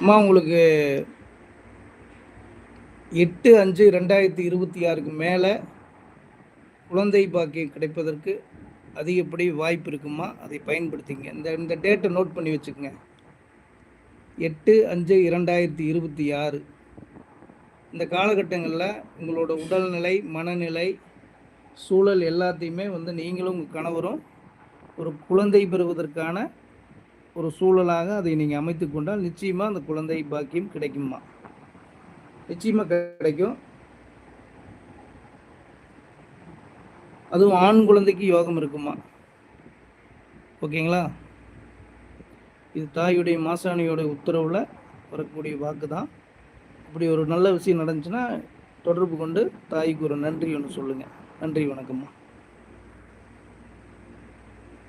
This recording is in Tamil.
அம்மா உங்களுக்கு 8/5/2026 மேலே குழந்தை பாக்கியம் கிடைப்பதற்கு அதிகப்படி வாய்ப்பு இருக்குமா, அதை பயன்படுத்திங்க. இந்த டேட்டை நோட் பண்ணி வச்சுக்கோங்க. 8/5/2026 இந்த காலகட்டங்களில் உங்களோட உடல்நிலை, மனநிலை, சூழல் எல்லாத்தையுமே நீங்களும் உங்கள் கணவரும் ஒரு குழந்தை பெறுவதற்கான ஒரு சூழலாக அதை நீங்கள் அமைத்து கொண்டால் நிச்சயமாக அந்த குழந்தை பாக்கியம் கிடைக்குமா, நிச்சயமாக கிடைக்கும். அதுவும் ஆண் குழந்தைக்கு யோகம் இருக்குமா. ஓகேங்களா? இது தாயுடைய மாசாணியோட உத்தரவில் வரக்கூடிய வாக்கு தான். இப்படி ஒரு நல்ல விஷயம் நடந்துச்சுன்னா தொடர்பு கொண்டு தாய்க்கு ஒரு நன்றி ஒன்று சொல்லுங்கள். நன்றி, வணக்கம்மா.